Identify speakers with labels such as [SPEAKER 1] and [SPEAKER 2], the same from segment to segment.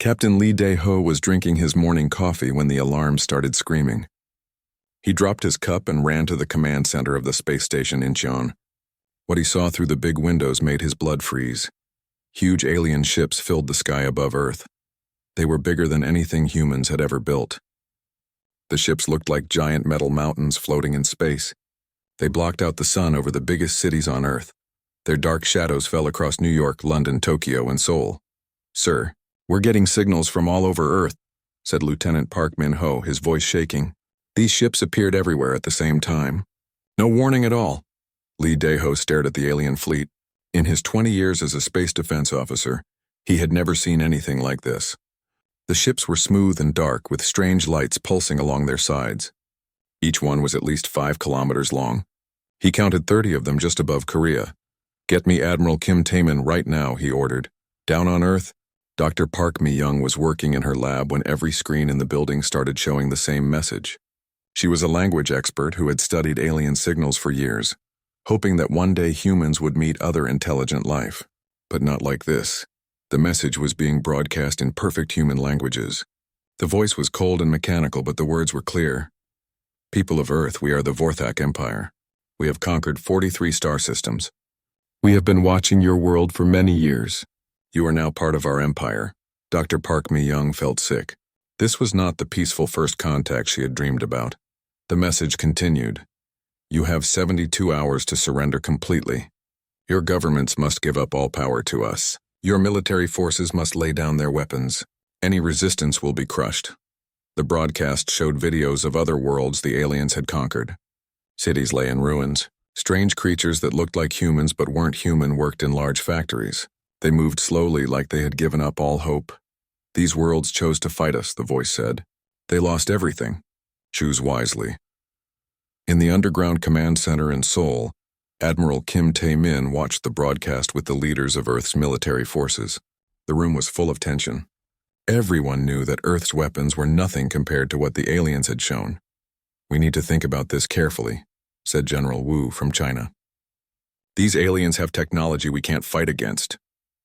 [SPEAKER 1] Captain Lee Dae-ho was drinking his morning coffee when the alarm started screaming. He dropped his cup and ran to the command center of the space station Incheon. What he saw through the big windows made his blood freeze. Huge alien ships filled the sky above Earth. They were bigger than anything humans had ever built. The ships looked like giant metal mountains floating in space. They blocked out the sun over the biggest cities on Earth. Their dark shadows fell across New York, London, Tokyo, and Seoul. "Sir, we're getting signals from all over Earth," said Lieutenant Park Min-ho, his voice shaking. "These ships appeared everywhere at the same time. No warning at all." Lee Dae-ho stared at the alien fleet. In his 20 years as a space defense officer, he had never seen anything like this. The ships were smooth and dark, with strange lights pulsing along their sides. Each one was at least 5 kilometers long. He counted 30 of them just above Korea. "Get me Admiral Kim Tae-min right now," he ordered. Down on Earth, Dr. Park Mi-young was working in her lab when every screen in the building started showing the same message. She was a language expert who had studied alien signals for years, hoping that one day humans would meet other intelligent life. But not like this. The message was being broadcast in perfect human languages. The voice was cold and mechanical, but the words were clear. "People of Earth, we are the Vorthak Empire. We have conquered 43 star systems. We have been watching your world for many years. You are now part of our empire." Dr. Park Mi-young felt sick. This was not the peaceful first contact she had dreamed about. The message continued. "You have 72 hours to surrender completely. Your governments must give up all power to us. Your military forces must lay down their weapons. Any resistance will be crushed." The broadcast showed videos of other worlds the aliens had conquered. Cities lay in ruins. Strange creatures that looked like humans but weren't human worked in large factories. They moved slowly, like they had given up all hope. "These worlds chose to fight us," the voice said. "They lost everything. Choose wisely." In the underground command center in Seoul, Admiral Kim Tae-min watched the broadcast with the leaders of Earth's military forces. The room was full of tension. Everyone knew that Earth's weapons were nothing compared to what the aliens had shown. "We need to think about this carefully," said General Wu from China. "These aliens have technology we can't fight against.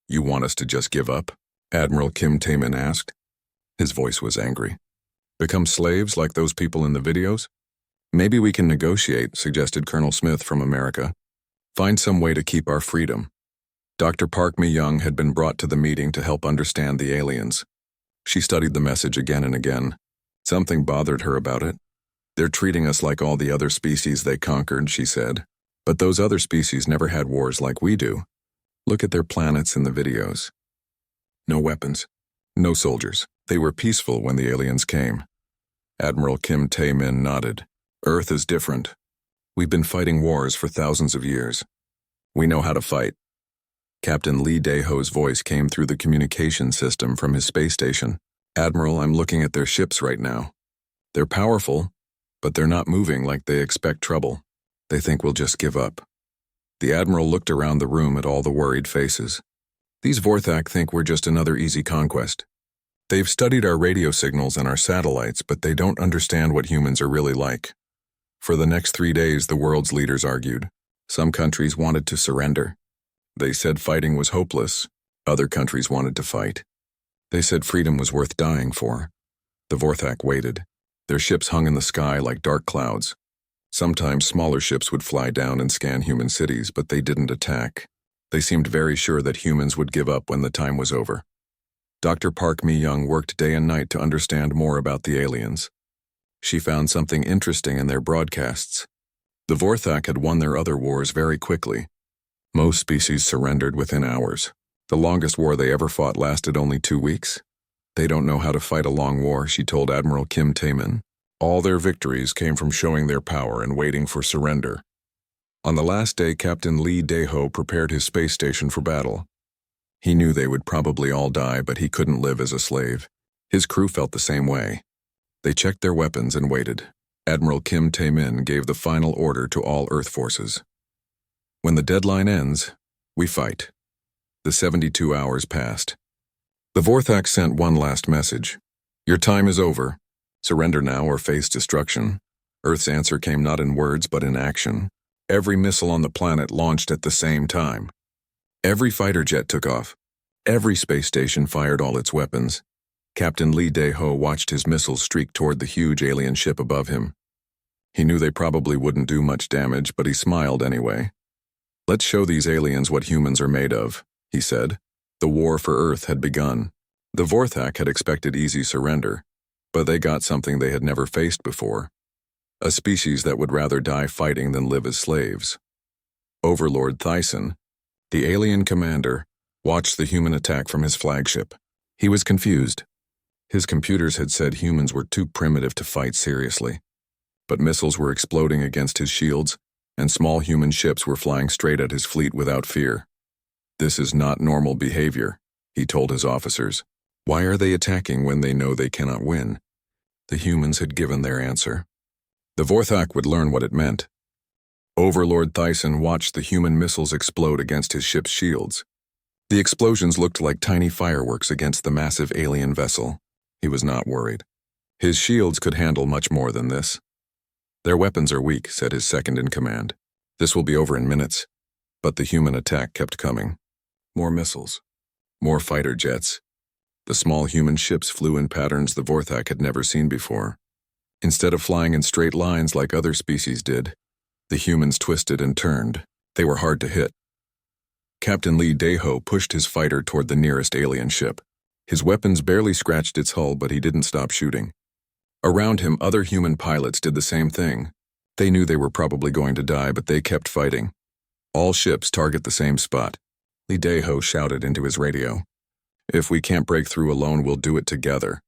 [SPEAKER 1] You want us to just give up?" Admiral Kim Tae-min asked. His voice was angry. "Become slaves like those people in the videos? Maybe we can negotiate," suggested Colonel Smith from America. "Find some way to keep our freedom." Dr. Park Mi-young had been brought to the meeting to help understand the aliens. She studied the message again and again. Something bothered her about it. "They're treating us like all the other species they conquered," she said. "But those other species never had wars like we do. Look at their planets in the videos. No weapons, no soldiers. They were peaceful when the aliens came." Admiral Kim Tae-min nodded. "Earth is different. We've been fighting wars for thousands of years. We know how to fight." Captain Lee Dae-ho's voice came through the communication system from his space station. "Admiral, I'm looking at their ships right now. They're powerful, but they're not moving like they expect trouble. They think we'll just give up." The Admiral looked around the room at all the worried faces. "These Vorthak think we're just another easy conquest. They've studied our radio signals and our satellites, but they don't understand what humans are really like." For the next 3 days, the world's leaders argued. Some countries wanted to surrender. They said fighting was hopeless. Other countries wanted to fight. They said freedom was worth dying for. The Vorthak waited. Their ships hung in the sky like dark clouds. Sometimes smaller ships would fly down and scan human cities, but they didn't attack. They seemed very sure that humans would give up when the time was over. Dr. Park Mi-young worked day and night to understand more about the aliens. She found something interesting in their broadcasts. The Vorthak had won their other wars very quickly. Most species surrendered within hours. The longest war they ever fought lasted only 2 weeks. "They don't know how to fight a long war," she told Admiral Kim Tae-min. "All their victories came from showing their power and waiting for surrender." On the last day, Captain Lee Dae-ho prepared his space station for battle. He knew they would probably all die, but he couldn't live as a slave. His crew felt the same way. They checked their weapons and waited. Admiral Kim Tae-min gave the final order to all Earth forces. "When the deadline ends, we fight." The 72 hours passed. The Vorthak sent one last message. "Your time is over. Surrender now or face destruction." Earth's answer came not in words but in action. Every missile on the planet launched at the same time. Every fighter jet took off. Every space station fired all its weapons. Captain Lee Dae-ho watched his missiles streak toward the huge alien ship above him. He knew they probably wouldn't do much damage, but he smiled anyway. "Let's show these aliens what humans are made of," he said. The war for Earth had begun. The Vorthak had expected easy surrender, but they got something they had never faced before. A species that would rather die fighting than live as slaves. Overlord Thyssen, the alien commander, watched the human attack from his flagship. He was confused. His computers had said humans were too primitive to fight seriously. But missiles were exploding against his shields, and small human ships were flying straight at his fleet without fear. "This is not normal behavior," he told his officers. "Why are they attacking when they know they cannot win?" The humans had given their answer. The Vorthak would learn what it meant. Overlord Thyssen watched the human missiles explode against his ship's shields. The explosions looked like tiny fireworks against the massive alien vessel. He was not worried. His shields could handle much more than this. "Their weapons are weak," said his second-in-command. "This will be over in minutes." But the human attack kept coming. More missiles. More fighter jets. The small human ships flew in patterns the Vorthak had never seen before. Instead of flying in straight lines like other species did, the humans twisted and turned. They were hard to hit. Captain Lee Dae-ho pushed his fighter toward the nearest alien ship. His weapons barely scratched its hull, but he didn't stop shooting. Around him, other human pilots did the same thing. They knew they were probably going to die, but they kept fighting. "All ships target the same spot," Lee Dae-ho shouted into his radio. "If we can't break through alone, we'll do it together."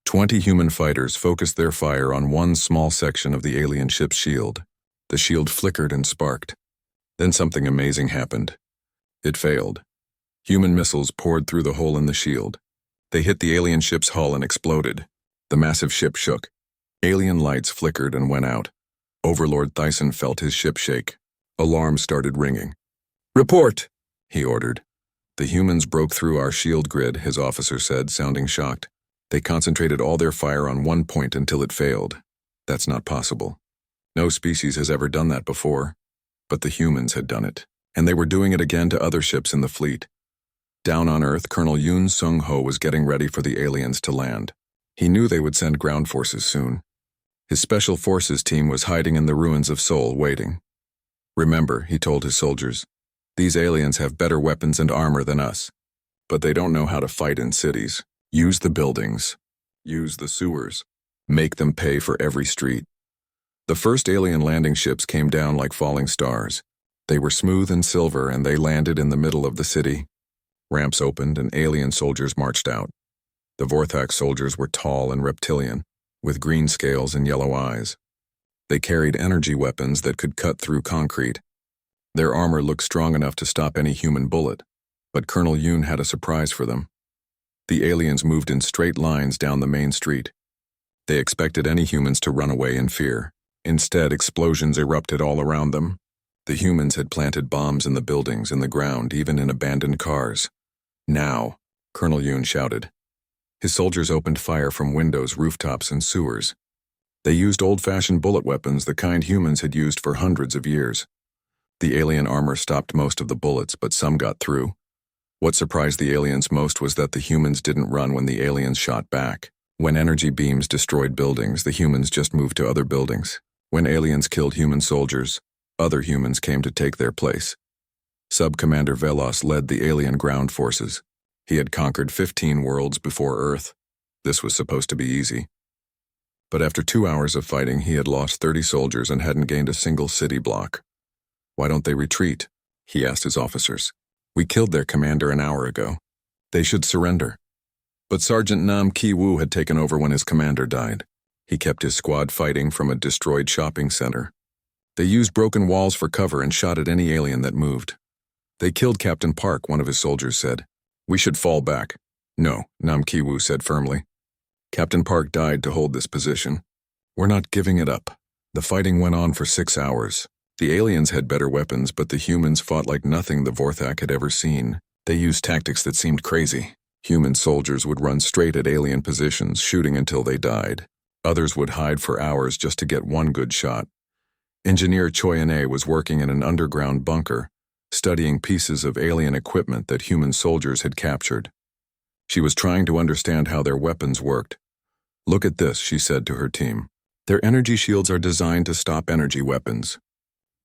[SPEAKER 1] 20 human fighters focused their fire on one small section of the alien ship's shield. The shield flickered and sparked. Then something amazing happened. It failed. Human missiles poured through the hole in the shield. They hit the alien ship's hull and exploded. The massive ship shook. Alien lights flickered and went out. Overlord Thyssen felt his ship shake. Alarms started ringing. "Report!" he ordered. "The humans broke through our shield grid," his officer said, sounding shocked. "They concentrated all their fire on one point until it failed. That's not possible. No species has ever done that before. But the humans had done it, and they were doing it again to other ships in the fleet." Down on Earth, Colonel Yoon Sung-ho was getting ready for the aliens to land. He knew they would send ground forces soon. His special forces team was hiding in the ruins of Seoul, waiting. "Remember," he told his soldiers, "these aliens have better weapons and armor than us. But they don't know how to fight in cities. Use the buildings. Use the sewers. Make them pay for every street." The first alien landing ships came down like falling stars. They were smooth and silver, and they landed in the middle of the city. Ramps opened, and alien soldiers marched out. The Vorthak soldiers were tall and reptilian, with green scales and yellow eyes. They carried energy weapons that could cut through concrete. Their armor looked strong enough to stop any human bullet, but Colonel Yoon had a surprise for them. The aliens moved in straight lines down the main street. They expected any humans to run away in fear. Instead, explosions erupted all around them. The humans had planted bombs in the buildings, in the ground, even in abandoned cars. "Now!" Colonel Yoon shouted. His soldiers opened fire from windows, rooftops, and sewers. They used old-fashioned bullet weapons, the kind humans had used for hundreds of years. The alien armor stopped most of the bullets, but some got through. What surprised the aliens most was that the humans didn't run when the aliens shot back. When energy beams destroyed buildings, the humans just moved to other buildings. When aliens killed human soldiers, other humans came to take their place. Sub-Commander Velos led the alien ground forces. He had conquered 15 worlds before Earth. This was supposed to be easy. But after 2 hours of fighting, he had lost 30 soldiers and hadn't gained a single city block. "Why don't they retreat?" he asked his officers. "We killed their commander an hour ago. They should surrender." But Sergeant Nam Ki-woo had taken over when his commander died. He kept his squad fighting from a destroyed shopping center. They used broken walls for cover and shot at any alien that moved. "They killed Captain Park," one of his soldiers said. "We should fall back." "No," Nam Ki-woo said firmly. "Captain Park died to hold this position. We're not giving it up." The fighting went on for 6 hours. The aliens had better weapons, but the humans fought like nothing the Vorthak had ever seen. They used tactics that seemed crazy. Human soldiers would run straight at alien positions, shooting until they died. Others would hide for hours just to get one good shot. Engineer Choi In-ae was working in an underground bunker, studying pieces of alien equipment that human soldiers had captured. She was trying to understand how their weapons worked. "Look at this," she said to her team. "Their energy shields are designed to stop energy weapons.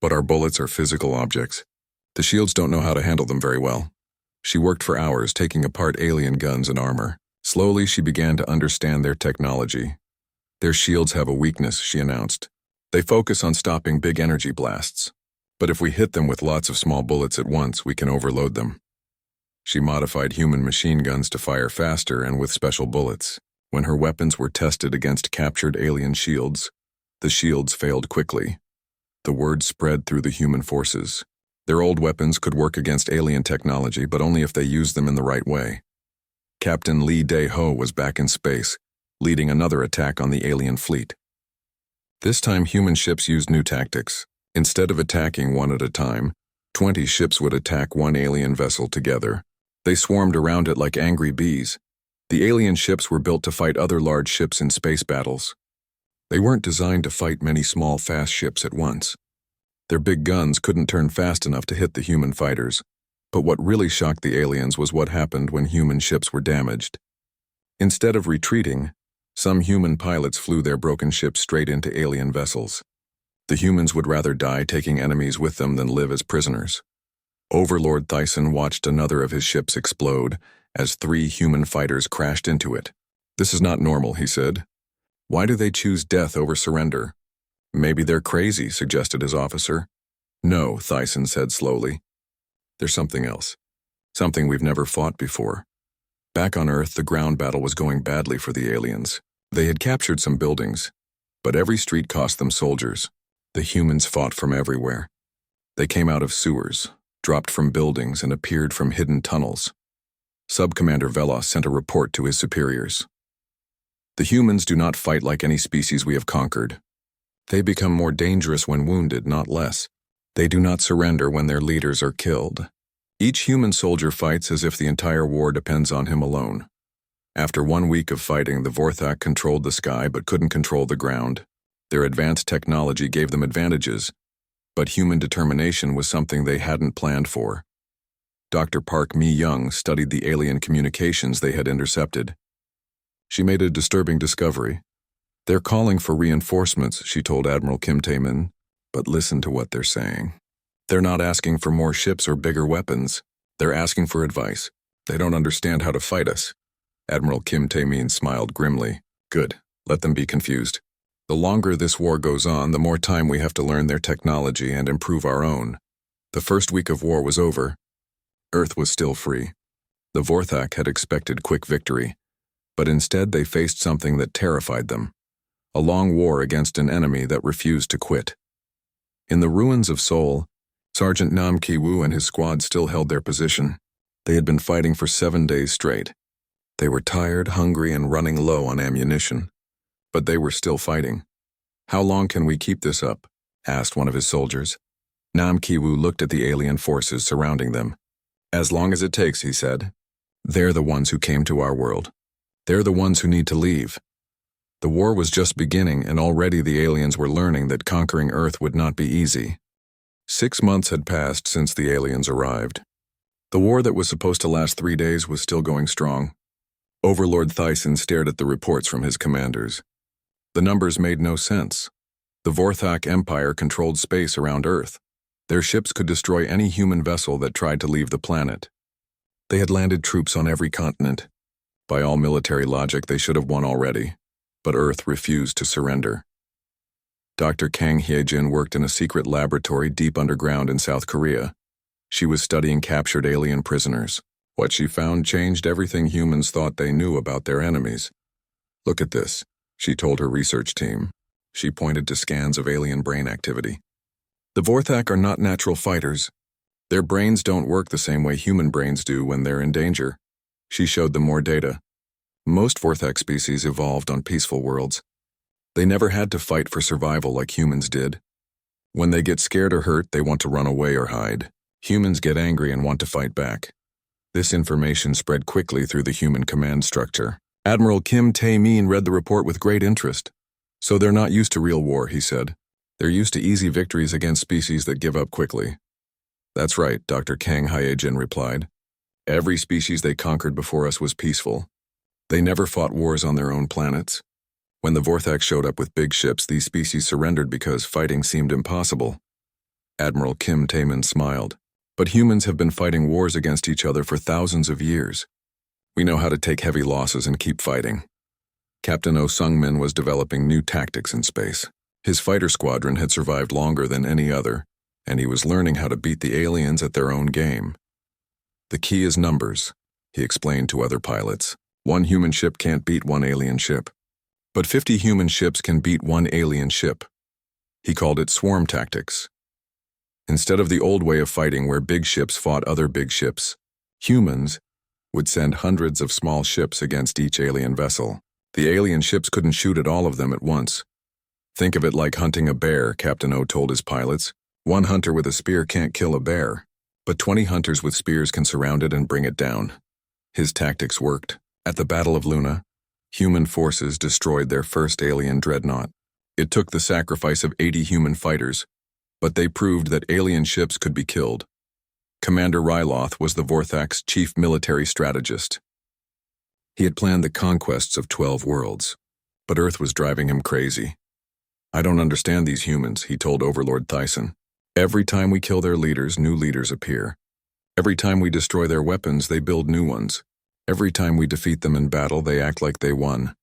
[SPEAKER 1] But our bullets are physical objects. The shields don't know how to handle them very well." She worked for hours, taking apart alien guns and armor. Slowly, she began to understand their technology. "Their shields have a weakness," she announced. "They focus on stopping big energy blasts. But if we hit them with lots of small bullets at once, we can overload them." She modified human machine guns to fire faster and with special bullets. When her weapons were tested against captured alien shields, the shields failed quickly. The word spread through the human forces. Their old weapons could work against alien technology, but only if they used them in the right way. Captain Lee Dae-ho was back in space, leading another attack on the alien fleet. This time, human ships used new tactics. Instead of attacking one at a time, 20 ships would attack one alien vessel together. They swarmed around it like angry bees. The alien ships were built to fight other large ships in space battles. They weren't designed to fight many small, fast ships at once. Their big guns couldn't turn fast enough to hit the human fighters. But what really shocked the aliens was what happened when human ships were damaged. Instead of retreating, some human pilots flew their broken ships straight into alien vessels. The humans would rather die taking enemies with them than live as prisoners. Overlord Thyssen watched another of his ships explode as 3 human fighters crashed into it. "This is not normal," he said. "Why do they choose death over surrender?" "Maybe they're crazy," suggested his officer. "No," Thyssen said slowly. "There's something else. Something we've never fought before." Back on Earth, the ground battle was going badly for the aliens. They had captured some buildings, but every street cost them soldiers. The humans fought from everywhere. They came out of sewers, dropped from buildings, and appeared from hidden tunnels. Sub-Commander Velos sent a report to his superiors. "The humans do not fight like any species we have conquered. They become more dangerous when wounded, not less. They do not surrender when their leaders are killed. Each human soldier fights as if the entire war depends on him alone." After 1 week of fighting, the Vorthak controlled the sky but couldn't control the ground. Their advanced technology gave them advantages, but human determination was something they hadn't planned for. Dr. Park Mi-young studied the alien communications they had intercepted. She made a disturbing discovery. "They're calling for reinforcements," she told Admiral Kim Tae-min, "but listen to what they're saying. They're not asking for more ships or bigger weapons. They're asking for advice. They don't understand how to fight us." Admiral Kim Tae-min smiled grimly. "Good. Let them be confused. The longer this war goes on, the more time we have to learn their technology and improve our own." The first week of war was over. Earth was still free. The Vorthak had expected quick victory, but instead they faced something that terrified them. A long war against an enemy that refused to quit. In the ruins of Seoul, Sergeant Nam Ki-woo and his squad still held their position. They had been fighting for 7 days straight. They were tired, hungry, and running low on ammunition. But they were still fighting. "How long can we keep this up?" asked one of his soldiers. Nam Ki-woo looked at the alien forces surrounding them. "As long as it takes," he said. "They're the ones who came to our world. They're the ones who need to leave." The war was just beginning, and already the aliens were learning that conquering Earth would not be easy. 6 months had passed since the aliens arrived. The war that was supposed to last 3 days was still going strong. Overlord Thyssen stared at the reports from his commanders. The numbers made no sense. The Vorthak Empire controlled space around Earth. Their ships could destroy any human vessel that tried to leave the planet. They had landed troops on every continent. By all military logic, they should have won already. But Earth refused to surrender. Dr. Kang Hye-jin worked in a secret laboratory deep underground in South Korea. She was studying captured alien prisoners. What she found changed everything humans thought they knew about their enemies. "Look at this," she told her research team. She pointed to scans of alien brain activity. "The Vorthak are not natural fighters. Their brains don't work the same way human brains do when they're in danger." She showed them more data. Most Vorthak species evolved on peaceful worlds. They never had to fight for survival like humans did. When they get scared or hurt, they want to run away or hide. Humans get angry and want to fight back. This information spread quickly through the human command structure. Admiral Kim Tae-min read the report with great interest. "So they're not used to real war," he said. "They're used to easy victories against species that give up quickly." "That's right," Dr. Kang Hye-jin replied. Every species they conquered before us was peaceful. They never fought wars on their own planets. When the Vorthak showed up with big ships, these species surrendered because fighting seemed impossible. Admiral Kim Taeman smiled. But humans have been fighting wars against each other for thousands of years. We know how to take heavy losses and keep fighting. Captain Oh Sung-min was developing new tactics in space. His fighter squadron had survived longer than any other, and he was learning how to beat the aliens at their own game. The key is numbers, he explained to other pilots. One human ship can't beat one alien ship. But 50 human ships can beat one alien ship. He called it swarm tactics. Instead of the old way of fighting where big ships fought other big ships, humans would send hundreds of small ships against each alien vessel. The alien ships couldn't shoot at all of them at once. Think of it like hunting a bear, Captain O told his pilots. One hunter with a spear can't kill a bear, but 20 hunters with spears can surround it and bring it down. His tactics worked. At the Battle of Luna, human forces destroyed their first alien dreadnought. It took the sacrifice of 80 human fighters, but they proved that alien ships could be killed. Commander Ryloth was the Vorthak's chief military strategist. He had planned the conquests of 12 worlds, but Earth was driving him crazy. I don't understand these humans, he told Overlord Thyssen. Every time we kill their leaders, new leaders appear. Every time we destroy their weapons, they build new ones. Every time we defeat them in battle, they act like they won.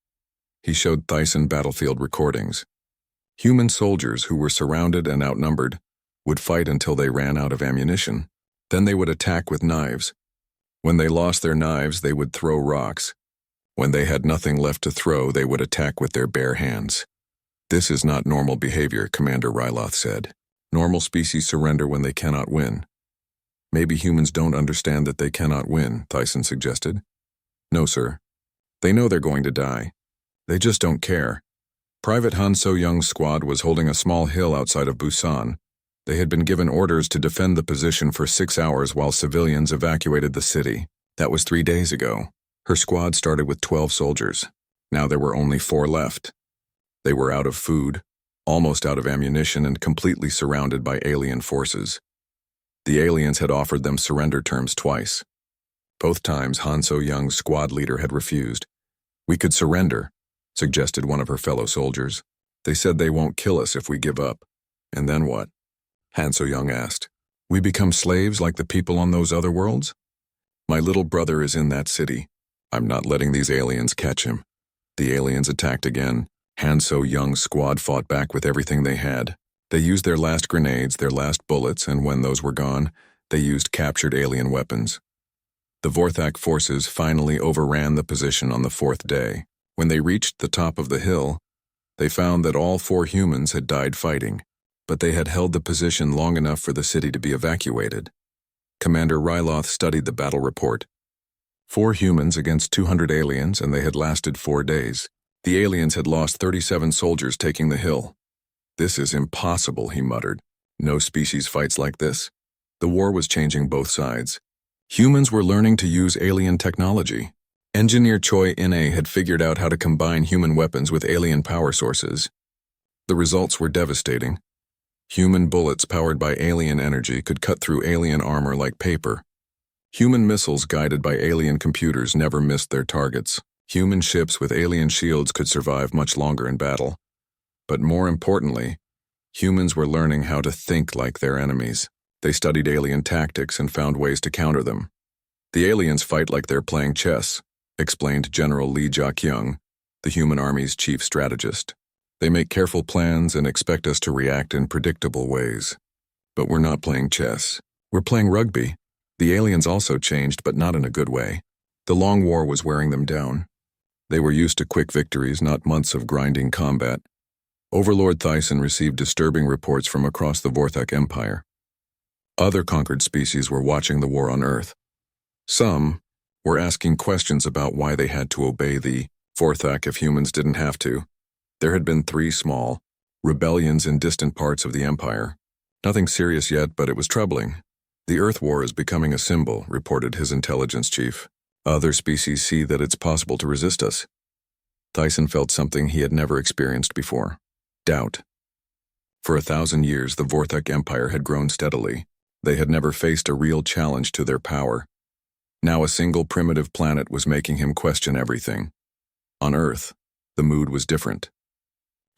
[SPEAKER 1] He showed Thyssen battlefield recordings. Human soldiers who were surrounded and outnumbered would fight until they ran out of ammunition. Then they would attack with knives. When they lost their knives, they would throw rocks. When they had nothing left to throw, they would attack with their bare hands. This is not normal behavior, Commander Ryloth said. Normal species surrender when they cannot win. Maybe humans don't understand that they cannot win, Thyssen suggested. No, sir. They know they're going to die. They just don't care. Private Han So-young's squad was holding a small hill outside of Busan. They had been given orders to defend the position for 6 hours while civilians evacuated the city. That was 3 days ago. Her squad started with 12 soldiers. Now there were only 4 left. They were out of food, almost out of ammunition, and completely surrounded by alien forces. The aliens had offered them surrender terms twice. Both times Han So-young's squad leader had refused. We could surrender, suggested one of her fellow soldiers. They said they won't kill us if we give up. And then what? Han So-young asked. We become slaves like the people on those other worlds? My little brother is in that city. I'm not letting these aliens catch him. The aliens attacked again. Han So-young's squad fought back with everything they had. They used their last grenades, their last bullets, and when those were gone, they used captured alien weapons. The Vorthak forces finally overran the position on the 4th day. When they reached the top of the hill, they found that all 4 humans had died fighting, but they had held the position long enough for the city to be evacuated. Commander Ryloth studied the battle report. 4 humans against 200 aliens, and they had lasted 4 days. The aliens had lost 37 soldiers taking the hill. This is impossible, he muttered. No species fights like this. The war was changing both sides. Humans were learning to use alien technology. Engineer Choi In-ae had figured out how to combine human weapons with alien power sources. The results were devastating. Human bullets powered by alien energy could cut through alien armor like paper. Human missiles guided by alien computers never missed their targets. Human ships with alien shields could survive much longer in battle. But more importantly, humans were learning how to think like their enemies. They studied alien tactics and found ways to counter them. The aliens fight like they're playing chess, explained General Lee Ja-kyung, the human army's chief strategist. They make careful plans and expect us to react in predictable ways. But we're not playing chess. We're playing rugby. The aliens also changed, but not in a good way. The long war was wearing them down. They were used to quick victories, not months of grinding combat. Overlord Thyssen received disturbing reports from across the Vorthak Empire. Other conquered species were watching the war on Earth. Some were asking questions about why they had to obey the Vorthak if humans didn't have to. There had been 3 small rebellions in distant parts of the Empire. Nothing serious yet, but it was troubling. The Earth War is becoming a symbol, reported his intelligence chief. Other species see that it's possible to resist us. Thyssen felt something he had never experienced before. Doubt. For 1,000 years, the Vorthak Empire had grown steadily. They had never faced a real challenge to their power. Now a single primitive planet was making him question everything. On Earth, the mood was different.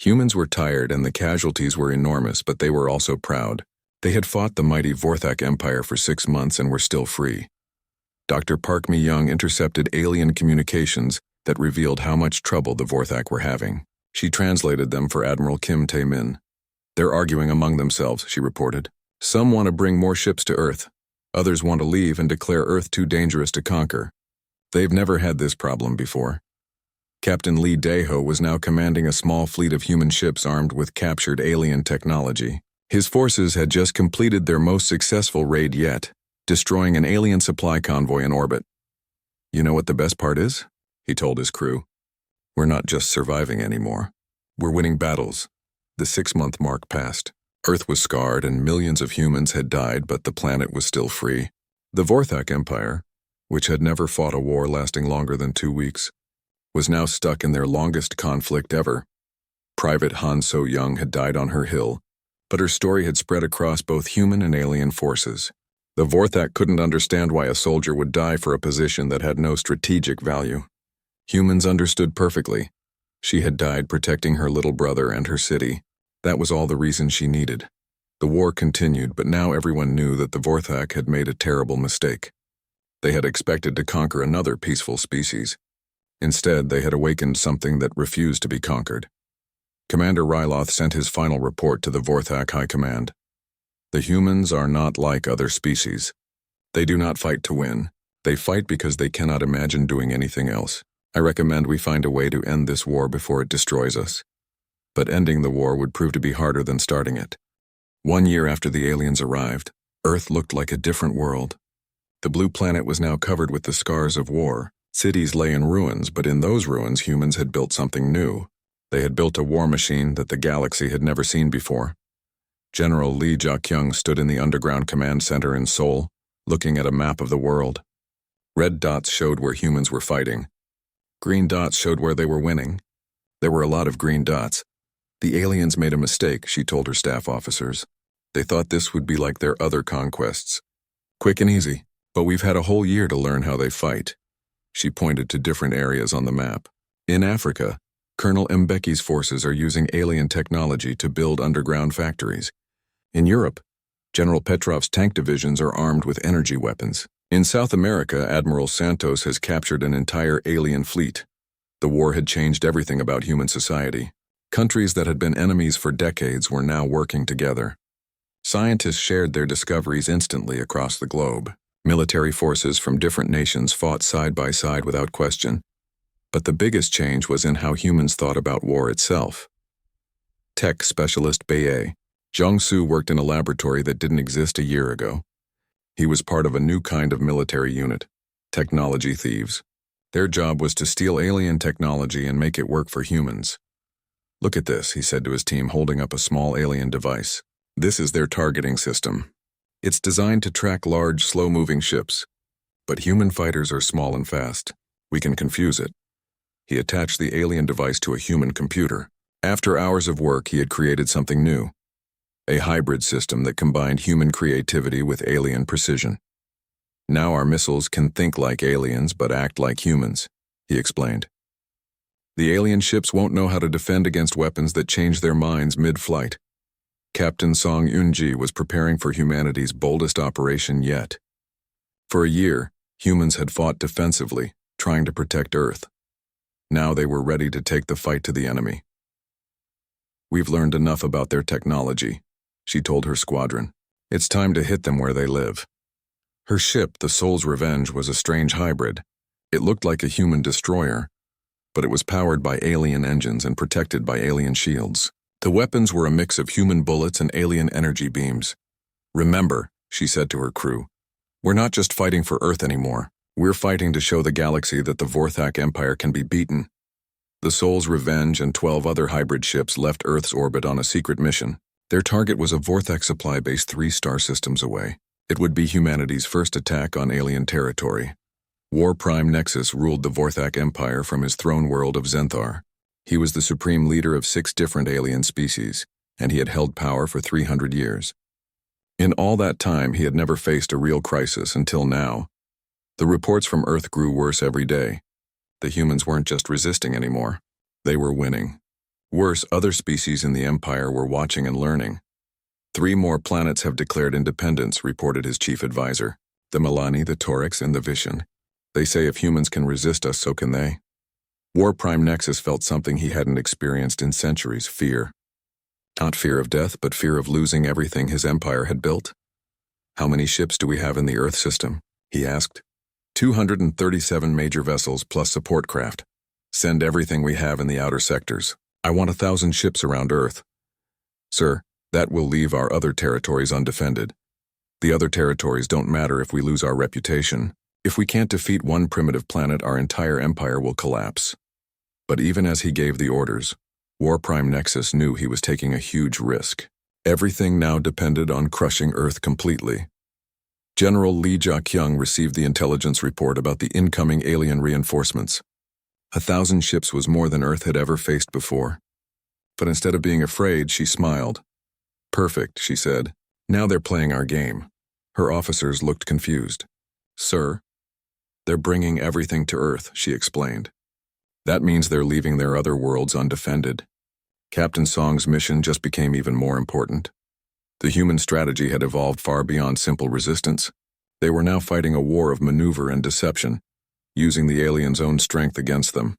[SPEAKER 1] Humans were tired and the casualties were enormous, but they were also proud. They had fought the mighty Vorthak Empire for 6 months and were still free. Dr. Park Mi-young intercepted alien communications that revealed how much trouble the Vorthak were having. She translated them for Admiral Kim Tae-min. "They're arguing among themselves," she reported. "Some want to bring more ships to Earth. Others want to leave and declare Earth too dangerous to conquer. They've never had this problem before." Captain Lee Dae-ho was now commanding a small fleet of human ships armed with captured alien technology. His forces had just completed their most successful raid yet, destroying an alien supply convoy in orbit. "You know what the best part is?" he told his crew. "We're not just surviving anymore. We're winning battles." The 6-month mark passed. Earth was scarred and millions of humans had died, but the planet was still free. The Vorthak Empire, which had never fought a war lasting longer than 2 weeks, was now stuck in their longest conflict ever. Private Han So-young had died on her hill, but her story had spread across both human and alien forces. The Vorthak couldn't understand why a soldier would die for a position that had no strategic value. Humans understood perfectly. She had died protecting her little brother and her city. That was all the reason she needed. The war continued, but now everyone knew that the Vorthak had made a terrible mistake. They had expected to conquer another peaceful species. Instead, they had awakened something that refused to be conquered. Commander Ryloth sent his final report to the Vorthak High Command. "The humans are not like other species. They do not fight to win. They fight because they cannot imagine doing anything else. I recommend we find a way to end this war before it destroys us." But ending the war would prove to be harder than starting it. 1 year after the aliens arrived, Earth looked like a different world. The blue planet was now covered with the scars of war. Cities lay in ruins, but in those ruins humans had built something new. They had built a war machine that the galaxy had never seen before. General Lee Ja-kyung stood in the underground command center in Seoul, looking at a map of the world. Red dots showed where humans were fighting. Green dots showed where they were winning. There were a lot of green dots. "The aliens made a mistake," she told her staff officers. "They thought this would be like their other conquests. Quick and easy, but we've had a whole year to learn how they fight." She pointed to different areas on the map. In Africa, Colonel Mbeki's forces are using alien technology to build underground factories. In Europe, General Petrov's tank divisions are armed with energy weapons. In South America, Admiral Santos has captured an entire alien fleet. The war had changed everything about human society. Countries that had been enemies for decades were now working together. Scientists shared their discoveries instantly across the globe. Military forces from different nations fought side by side without question. But the biggest change was in how humans thought about war itself. Tech specialist Bae Jong-soo worked in a laboratory that didn't exist a year ago. He was part of a new kind of military unit, technology thieves. Their job was to steal alien technology and make it work for humans. "Look at this," he said to his team, holding up a small alien device. "This is their targeting system. It's designed to track large, slow-moving ships. But human fighters are small and fast. We can confuse it." He attached the alien device to a human computer. After hours of work, he had created something new. A hybrid system that combined human creativity with alien precision. "Now our missiles can think like aliens but act like humans," he explained. "The alien ships won't know how to defend against weapons that change their minds mid-flight." Captain Song Eun-ji was preparing for humanity's boldest operation yet. For a year, humans had fought defensively, trying to protect Earth. Now they were ready to take the fight to the enemy. "We've learned enough about their technology," she told her squadron. "It's time to hit them where they live." Her ship, the Soul's Revenge, was a strange hybrid. It looked like a human destroyer, but it was powered by alien engines and protected by alien shields. The weapons were a mix of human bullets and alien energy beams. "Remember," she said to her crew, "we're not just fighting for Earth anymore. We're fighting to show the galaxy that the Vorthak Empire can be beaten." The Soul's Revenge and 12 other hybrid ships left Earth's orbit on a secret mission. Their target was a Vorthak supply base 3 star systems away. It would be humanity's first attack on alien territory. War Prime Nexus ruled the Vorthak Empire from his throne world of Zenthar. He was the supreme leader of 6 different alien species, and he had held power for 300 years. In all that time, he had never faced a real crisis until now. The reports from Earth grew worse every day. The humans weren't just resisting anymore. They were winning. Worse, other species in the Empire were watching and learning. 3 more planets have declared independence, reported his chief advisor. The Milani, the Torex, and the Vishan. They say if humans can resist us, so can they. War Prime Nexus felt something he hadn't experienced in centuries, fear. Not fear of death, but fear of losing everything his empire had built. How many ships do we have in the Earth system? He asked. 237 major vessels plus support craft. Send everything we have in the outer sectors. I want 1,000 ships around Earth. Sir, that will leave our other territories undefended. The other territories don't matter if we lose our reputation. If we can't defeat one primitive planet, our entire empire will collapse. But even as he gave the orders, War Prime Nexus knew he was taking a huge risk. Everything now depended on crushing Earth completely. General Lee Ja-kyung received the intelligence report about the incoming alien reinforcements. 1,000 ships was more than Earth had ever faced before. But instead of being afraid, she smiled. Perfect, she said. Now they're playing our game. Her officers looked confused. Sir? They're bringing everything to Earth, she explained. That means they're leaving their other worlds undefended. Captain Song's mission just became even more important. The human strategy had evolved far beyond simple resistance. They were now fighting a war of maneuver and deception, using the aliens' own strength against them.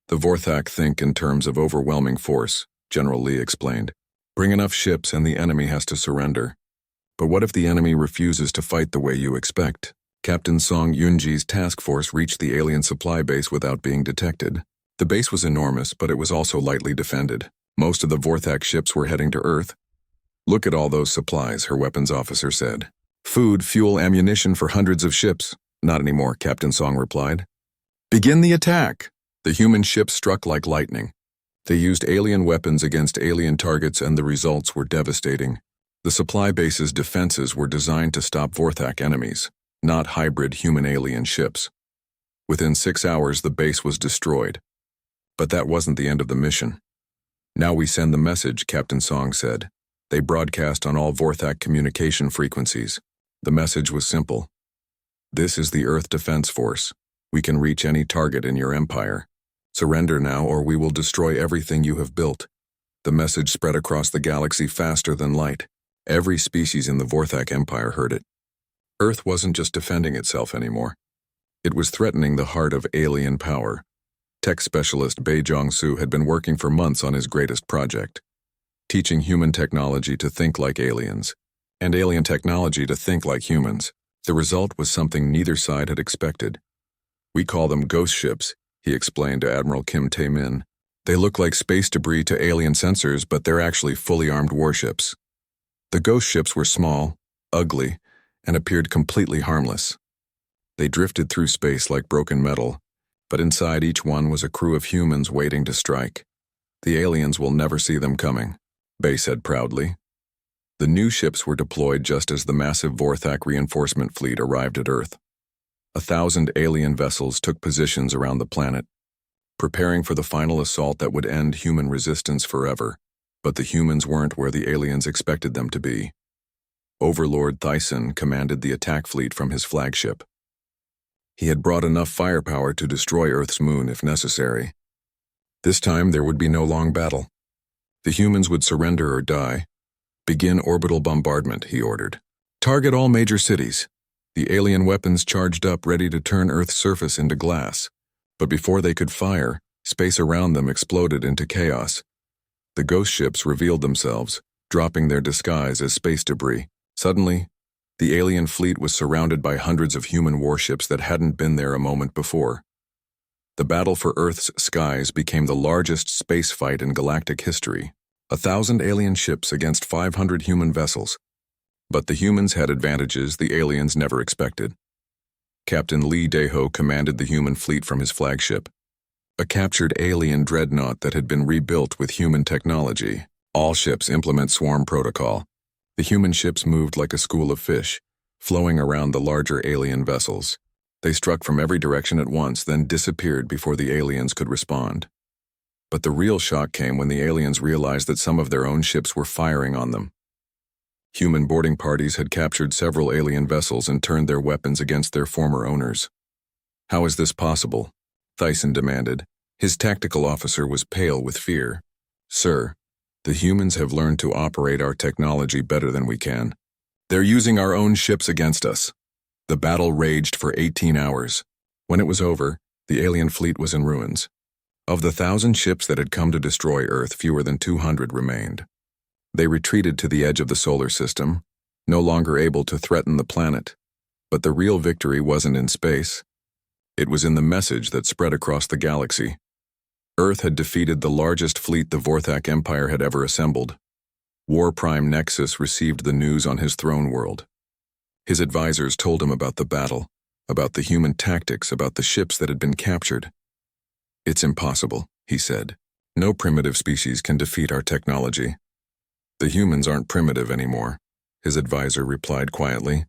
[SPEAKER 1] The Vorthak think in terms of overwhelming force, General Lee explained. Bring enough ships and the enemy has to surrender. But what if the enemy refuses to fight the way you expect? Captain Song Yunji's task force reached the alien supply base without being detected. The base was enormous, but it was also lightly defended. Most of the Vorthak ships were heading to Earth. Look at all those supplies, her weapons officer said. Food, fuel, ammunition for hundreds of ships. Not anymore, Captain Song replied. Begin the attack! The human ships struck like lightning. They used alien weapons against alien targets and the results were devastating. The supply base's defenses were designed to stop Vorthak enemies, not hybrid human-alien ships. Within 6 hours, the base was destroyed. But that wasn't the end of the mission. Now we send the message, Captain Song said. They broadcast on all Vorthak communication frequencies. The message was simple. This is the Earth Defense Force. We can reach any target in your empire. Surrender now or we will destroy everything you have built. The message spread across the galaxy faster than light. Every species in the Vorthak Empire heard it. Earth wasn't just defending itself anymore. It was threatening the heart of alien power. Tech specialist Bei Jong-soo had been working for months on his greatest project, teaching human technology to think like aliens, and alien technology to think like humans. The result was something neither side had expected. We call them ghost ships, he explained to Admiral Kim Tae-min. They look like space debris to alien sensors, but they're actually fully armed warships. The ghost ships were small, ugly, and appeared completely harmless. They drifted through space like broken metal, but inside each one was a crew of humans waiting to strike. The aliens will never see them coming, Bei said proudly. The new ships were deployed just as the massive Vorthak reinforcement fleet arrived at Earth. 1,000 alien vessels took positions around the planet, preparing for the final assault that would end human resistance forever. But the humans weren't where the aliens expected them to be. Overlord Thyssen commanded the attack fleet from his flagship. He had brought enough firepower to destroy Earth's moon if necessary. This time there would be no long battle. The humans would surrender or die. Begin orbital bombardment, he ordered. Target all major cities. The alien weapons charged up, ready to turn Earth's surface into glass. But before they could fire, space around them exploded into chaos. The ghost ships revealed themselves, dropping their disguise as space debris. Suddenly, the alien fleet was surrounded by hundreds of human warships that hadn't been there a moment before. The battle for Earth's skies became the largest space fight in galactic history. 1,000 alien ships against 500 human vessels. But the humans had advantages the aliens never expected. Captain Lee Dae-ho commanded the human fleet from his flagship, a captured alien dreadnought that had been rebuilt with human technology. All ships implement swarm protocol. The human ships moved like a school of fish, flowing around the larger alien vessels. They struck from every direction at once, then disappeared before the aliens could respond. But the real shock came when the aliens realized that some of their own ships were firing on them. Human boarding parties had captured several alien vessels and turned their weapons against their former owners. How is this possible? Thyssen demanded. His tactical officer was pale with fear. Sir, the humans have learned to operate our technology better than we can. They're using our own ships against us. The battle raged for 18 hours. When it was over, the alien fleet was in ruins. Of the 1,000 ships that had come to destroy Earth, fewer than 200 remained. They retreated to the edge of the solar system, no longer able to threaten the planet. But the real victory wasn't in space. It was in the message that spread across the galaxy. Earth had defeated the largest fleet the Vorthak Empire had ever assembled. War Prime Nexus received the news on his throne world. His advisors told him about the battle, about the human tactics, about the ships that had been captured. It's impossible, he said. No primitive species can defeat our technology. The humans aren't primitive anymore, his advisor replied quietly.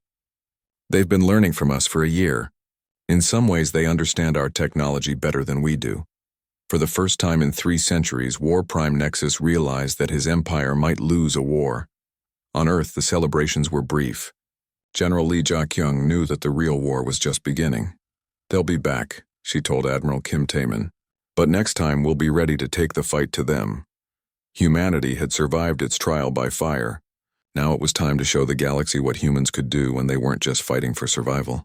[SPEAKER 1] They've been learning from us for a year. In some ways, they understand our technology better than we do. For the first time in 3 centuries, War Prime Nexus realized that his empire might lose a war. On Earth, the celebrations were brief. General Lee Ja-kyung knew that the real war was just beginning. They'll be back, she told Admiral Kim Taemin. But next time we'll be ready to take the fight to them. Humanity had survived its trial by fire. Now it was time to show the galaxy what humans could do when they weren't just fighting for survival.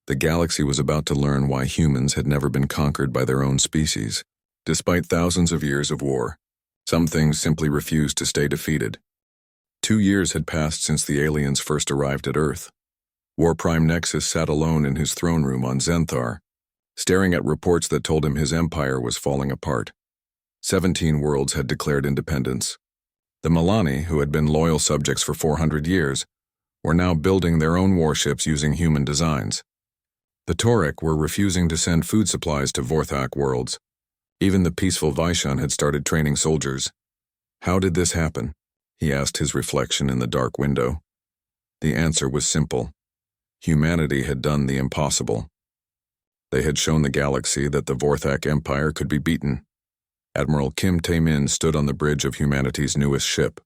[SPEAKER 1] The galaxy was about to learn why humans had never been conquered by their own species. Despite thousands of years of war, some things simply refused to stay defeated. 2 years had passed since the aliens first arrived at Earth. War Prime Nexus sat alone in his throne room on Zenthar, staring at reports that told him his empire was falling apart. 17 worlds had declared independence. The Milani, who had been loyal subjects for 400 years, were now building their own warships using human designs. The Torek were refusing to send food supplies to Vorthak worlds. Even the peaceful Vaishon had started training soldiers. How did this happen? He asked his reflection in the dark window. The answer was simple. Humanity had done the impossible. They had shown the galaxy that the Vorthak Empire could be beaten. Admiral Kim Taemin stood on the bridge of humanity's newest ship.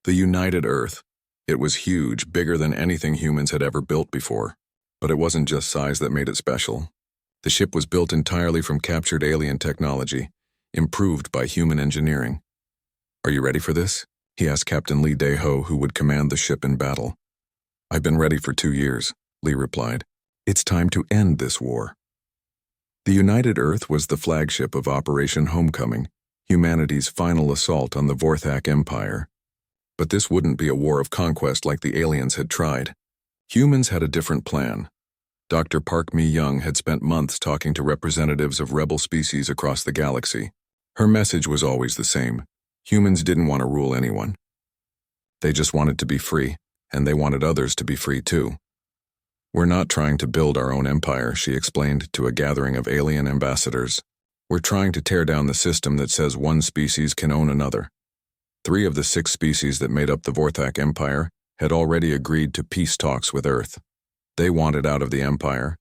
[SPEAKER 1] The United Earth. It was huge, bigger than anything humans had ever built before. But it wasn't just size that made it special. The ship was built entirely from captured alien technology, improved by human engineering. Are you ready for this? He asked Captain Lee Dae-ho, who would command the ship in battle. I've been ready for 2 years, Lee replied. It's time to end this war. The United Earth was the flagship of Operation Homecoming, humanity's final assault on the Vorthak Empire. But this wouldn't be a war of conquest like the aliens had tried. Humans had a different plan. Dr. Park Mi-young had spent months talking to representatives of rebel species across the galaxy. Her message was always the same. Humans didn't want to rule anyone. They just wanted to be free, and they wanted others to be free too. We're not trying to build our own empire, she explained to a gathering of alien ambassadors. We're trying to tear down the system that says one species can own another. 3 of the 6 species that made up the Vorthak Empire had already agreed to peace talks with Earth. They wanted out of the Empire,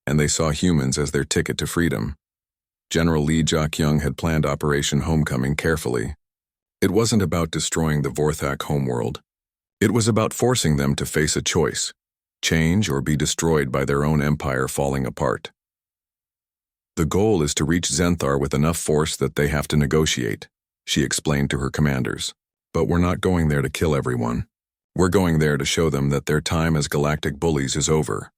[SPEAKER 1] and they saw humans as their ticket to freedom. General Lee Ja-kyung had planned Operation Homecoming carefully. It wasn't about destroying the Vorthak homeworld. It was about forcing them to face a choice, change or be destroyed by their own empire falling apart. The goal is to reach Zenthar with enough force that they have to negotiate, she explained to her commanders. But we're not going there to kill everyone. We're going there to show them that their time as galactic bullies is over.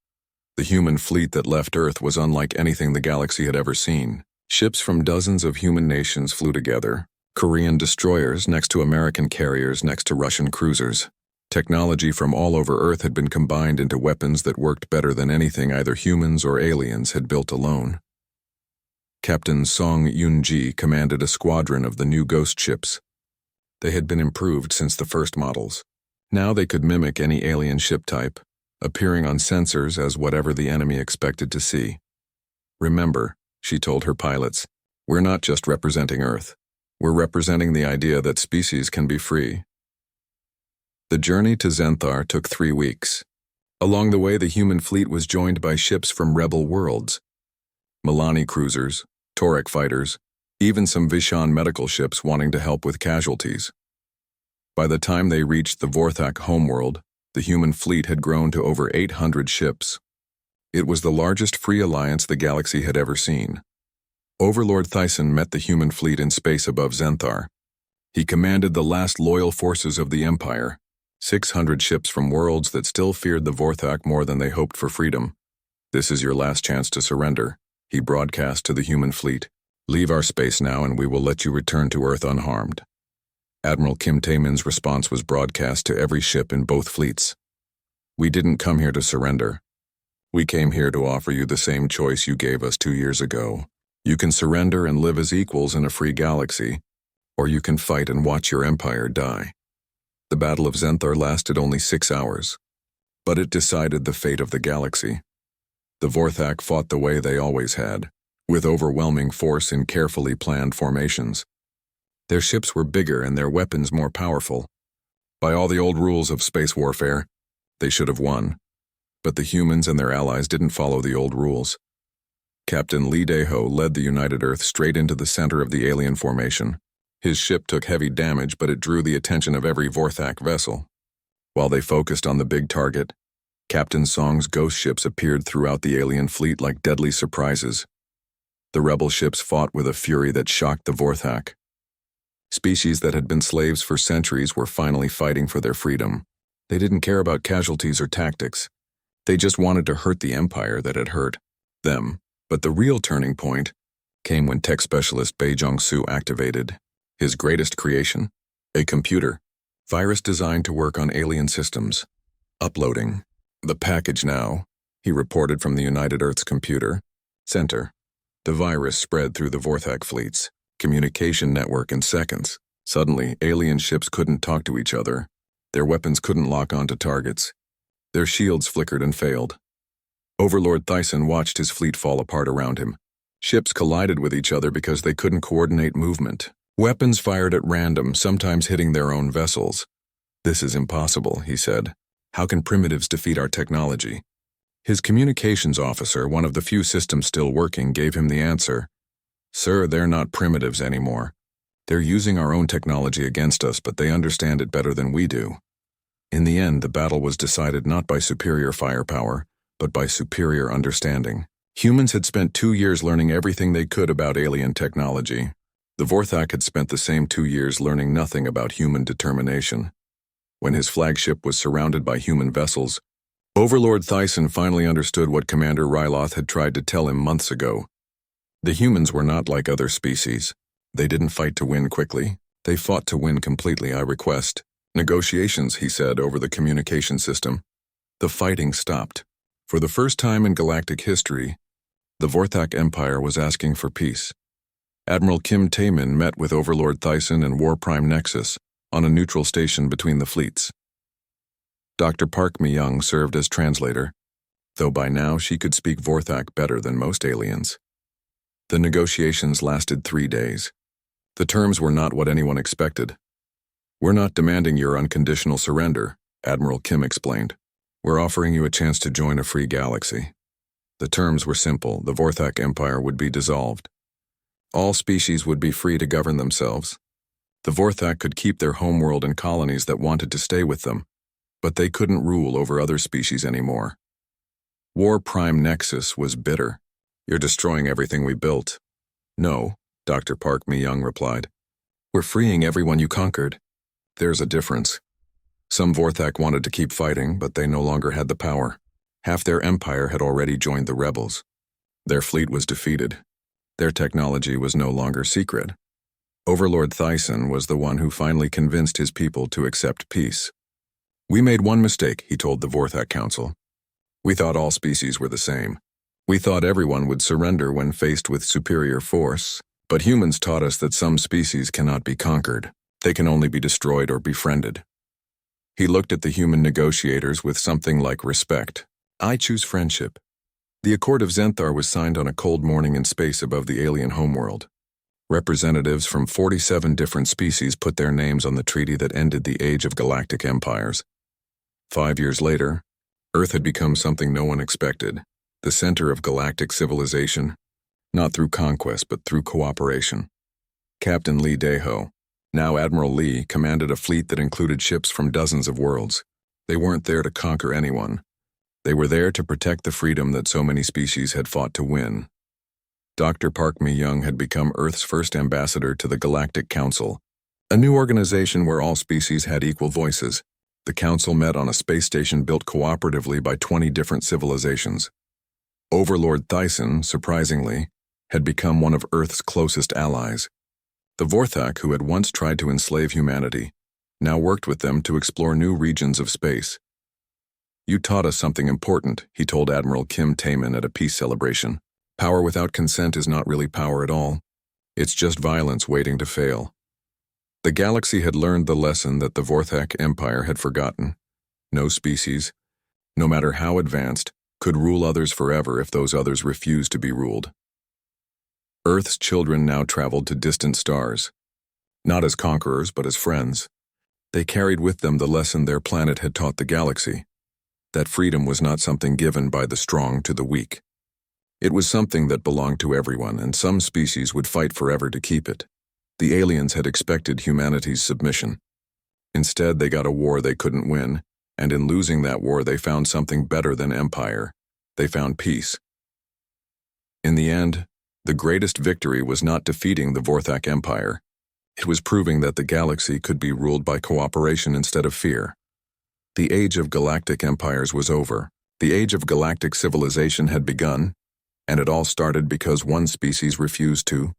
[SPEAKER 1] The human fleet that left Earth was unlike anything the galaxy had ever seen. Ships from dozens of human nations flew together. Korean destroyers next to American carriers next to Russian cruisers. Technology from all over Earth had been combined into weapons that worked better than anything either humans or aliens had built alone. Captain Song Yoon-ji commanded a squadron of the new ghost ships. They had been improved since the first models. Now they could mimic any alien ship type, appearing on sensors as whatever the enemy expected to see. Remember, she told her pilots, we're not just representing Earth. We're representing the idea that species can be free. The journey to Zenthar took 3 weeks. Along the way, the human fleet was joined by ships from rebel worlds. Milani cruisers, Torek fighters, even some Vishon medical ships wanting to help with casualties. By the time they reached the Vorthak homeworld, the human fleet had grown to over 800 ships. It was the largest free alliance the galaxy had ever seen. Overlord Thyssen met the human fleet in space above Zenthar. He commanded the last loyal forces of the Empire, 600 ships from worlds that still feared the Vorthak more than they hoped for freedom. "This is your last chance to surrender," he broadcast to the human fleet. "Leave our space now and we will let you return to Earth unharmed." Admiral Kim Taemin's response was broadcast to every ship in both fleets. "We didn't come here to surrender. We came here to offer you the same choice you gave us 2 years ago. You can surrender and live as equals in a free galaxy, or you can fight and watch your empire die." The Battle of Zenthar lasted only 6 hours, but it decided the fate of the galaxy. The Vorthak fought the way they always had, with overwhelming force in carefully planned formations. Their ships were bigger and their weapons more powerful. By all the old rules of space warfare, they should have won. But the humans and their allies didn't follow the old rules. Captain Lee Dae-ho led the United Earth straight into the center of the alien formation. His ship took heavy damage, but it drew the attention of every Vorthak vessel. While they focused on the big target, Captain Song's ghost ships appeared throughout the alien fleet like deadly surprises. The rebel ships fought with a fury that shocked the Vorthak. Species that had been slaves for centuries were finally fighting for their freedom. They didn't care about casualties or tactics. They just wanted to hurt the empire that had hurt them. But the real turning point came when tech specialist Bae Jong-soo activated his greatest creation, a computer virus designed to work on alien systems. "Uploading the package now," he reported from the United Earth's computer center. The virus spread through the Vorthak fleet's communication network in seconds. Suddenly, alien ships couldn't talk to each other. Their weapons couldn't lock onto targets. Their shields flickered and failed. Overlord Thyssen watched his fleet fall apart around him. Ships collided with each other because they couldn't coordinate movement. Weapons fired at random, sometimes hitting their own vessels. "This is impossible," he said. "How can primitives defeat our technology?" His communications officer, one of the few systems still working, gave him the answer. "Sir, they're not primitives anymore. They're using our own technology against us, but they understand it better than we do." In the end, the battle was decided not by superior firepower, but by superior understanding. Humans had spent 2 years learning everything they could about alien technology. The Vorthak had spent the same 2 years learning nothing about human determination. When his flagship was surrounded by human vessels, Overlord Thyssen finally understood what Commander Ryloth had tried to tell him months ago. The humans were not like other species. They didn't fight to win quickly. They fought to win completely, I request. "Negotiations," he said over the communication system. The fighting stopped. For the first time in galactic history, the Vorthak Empire was asking for peace. Admiral Kim Taemin met with Overlord Thyssen and War Prime Nexus on a neutral station between the fleets. Dr. Park Mi-young served as translator, though by now she could speak Vorthak better than most aliens. The negotiations lasted 3 days. The terms were not what anyone expected. "We're not demanding your unconditional surrender," Admiral Kim explained. "We're offering you a chance to join a free galaxy." The terms were simple. The Vorthak Empire would be dissolved. All species would be free to govern themselves. The Vorthak could keep their homeworld and colonies that wanted to stay with them, but they couldn't rule over other species anymore. War Prime Nexus was bitter. "You're destroying everything we built." "No," Dr. Park Mi-young replied. "We're freeing everyone you conquered." "There's a difference. Some Vorthak wanted to keep fighting, but they no longer had the power. Half their empire had already joined the rebels. Their fleet was defeated. Their technology was no longer secret. Overlord Thyssen was the one who finally convinced his people to accept peace. "We made one mistake," he told the Vorthak Council. "We thought all species were the same. We thought everyone would surrender when faced with superior force, but humans taught us that some species cannot be conquered. They can only be destroyed or befriended." He looked at the human negotiators with something like respect. "I choose friendship." The Accord of Zenthar was signed on a cold morning in space above the alien homeworld. Representatives from 47 different species put their names on the treaty that ended the age of galactic empires. 5 years later, Earth had become something no one expected, the center of galactic civilization, not through conquest but through cooperation. Captain Lee Dae-ho, Now Admiral Lee commanded a fleet that included ships from dozens of worlds. They weren't there to conquer anyone. They were there to protect the freedom that so many species had fought to win. Dr. Park Mi-young had become Earth's first ambassador to the Galactic Council, a new organization where all species had equal voices. The council met on a space station built cooperatively by 20 different civilizations. Overlord Thyssen, surprisingly, had become one of Earth's closest allies. The Vorthak, who had once tried to enslave humanity, now worked with them to explore new regions of space. "You taught us something important," he told Admiral Kim Taemin at a peace celebration. "Power without consent is not really power at all. It's just violence waiting to fail." The galaxy had learned the lesson that the Vorthak Empire had forgotten. No species, no matter how advanced, could rule others forever if those others refused to be ruled. Earth's children now traveled to distant stars, not as conquerors but as friends. They carried with them the lesson their planet had taught the galaxy, that freedom was not something given by the strong to the weak. It was something that belonged to everyone, and some species would fight forever to keep it. The aliens had expected humanity's submission. Instead, they got a war they couldn't win, and in losing that war they found something better than empire. They found peace. In the end, the greatest victory was not defeating the Vorthak Empire. It was proving that the galaxy could be ruled by cooperation instead of fear. The age of galactic empires was over. The age of galactic civilization had begun, and it all started because one species refused to